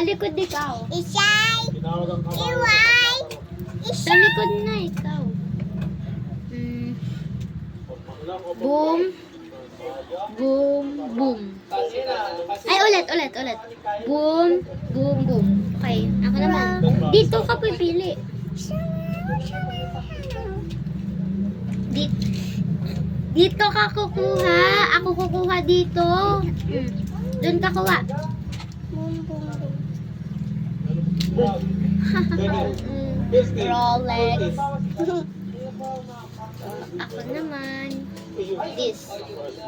Talikod ikaw. Isay. Tinawag ang Iway. Isay. Talikod na ikaw. Boom. Boom, boom. Ay, ulit. Boom, boom, boom. Okay, ako naman. Dito ka pipili. Dito ka kukuha. Ako kukuha dito. Doon ka kuha. Rolex. Ako naman. This. Rolex.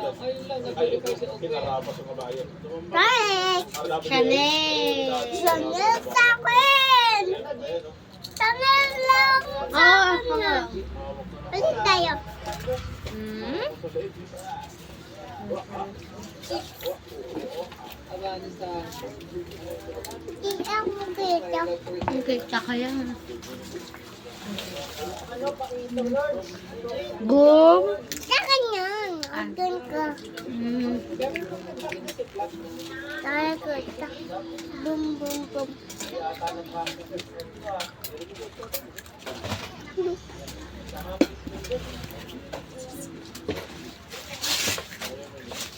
Chanel. Chanel sa akin. Chanel lang sa Ako akin. nga. Balik tayo. Iyak mo dito. Okay, tsaka yan. Boom. Sa kanya. Akin ka. Tayo ko. Boom, boom, boom.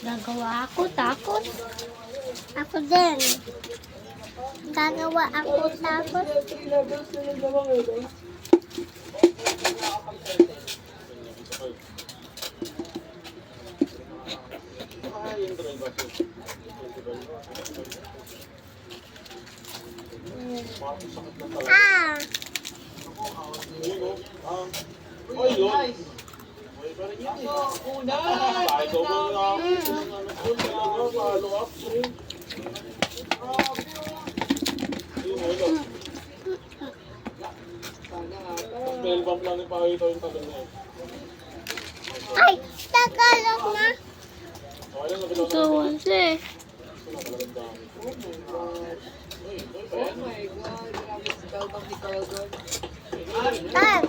Gagawa ako, takot. Ako din. Gagawa ako tapos. Ah! Bell lang ipakita yung tagal na yun. Ay! Tagalog na! Ito, onse. Ah!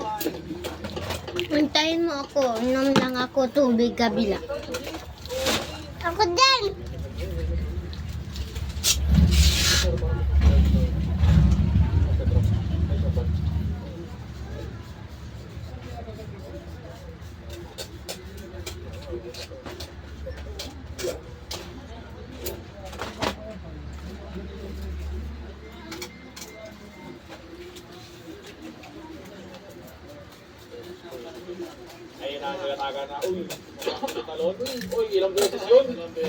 Hintayin mo ako. Inom lang ako tubig kabila. Ako din! Ay, nakakataga na. Uy, talon. Uy, ilang beses yun? Pagka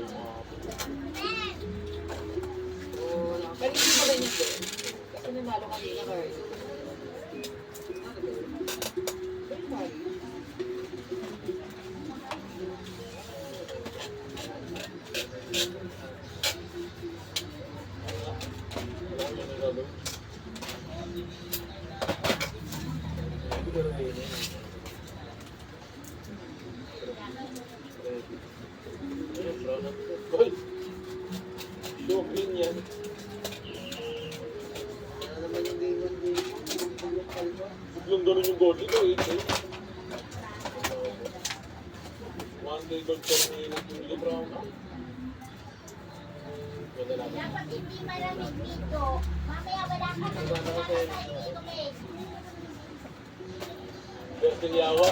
yung mga... Kanina pa rin yun. Kasi nanalo kanina kayo. Uy! Shopping yan. Biglang ganun yung gold ito eh. One day gold for me ng Julie Brown. Ganda natin. Dapat hindi malamig dito. Mamaya wala ka na inumin. Bertil Yawa.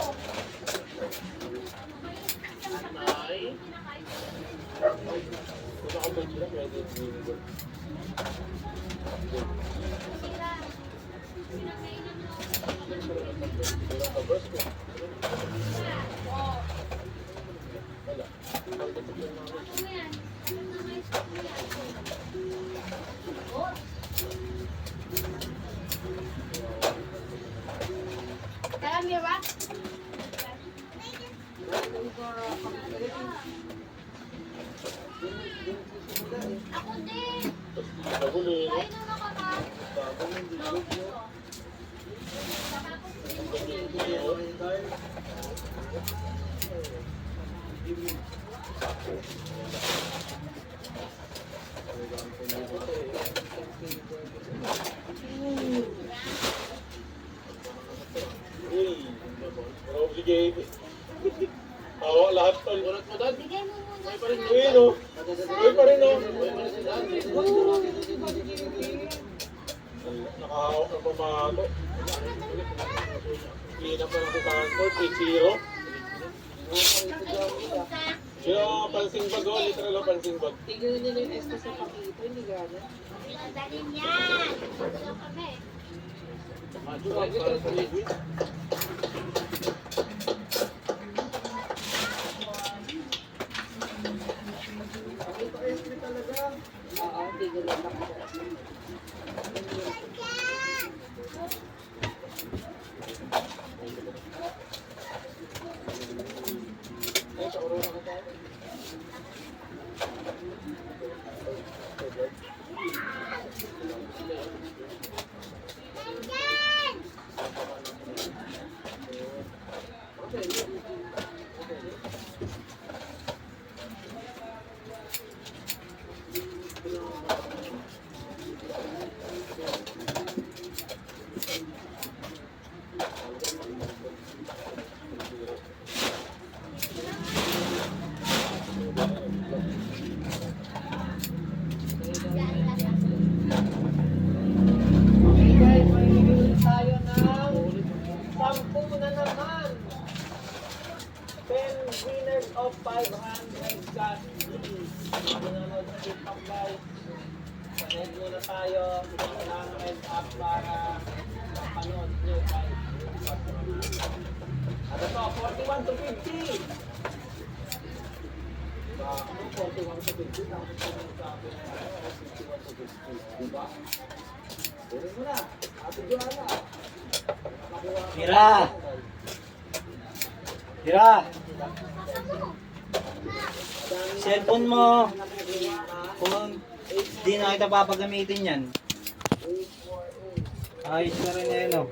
Kung nakapag sila, pwede yung Julie Brown. Alam niyo ba? Ako din. Naguli. Ay, naman ka ba? Uy, Rosie Gabe. Oo, lahat tol. Ulat mo dad. Bigay mo muna. Uy, no? Uy pa rin, no? Nakahawak ng pamato. Clean up na lang si Stanford, 6-0. Yung pansing bag, oh, literal ang pansing bag. Tignan nyo na yung esto sa pakito. Hindi gana. Pinadalin yan. Ano kami? Oo, tignan nyo lang. Okay guys, may bibili tayo ng 10 na naman. 10 winners of 500 cash. Manonood sa TikTok guys. Connect muna tayo. Isang lang head up para panood nyo guys. At ito, 41 to 50. Ano 41 to 50? Tapos sabi na 51 to 50. Diba? Pwede mo na. Ate Joanna. Tira! Tira! Cellphone mo. Kung di na kita papagamitin yan. Ayos na rin yan, oh.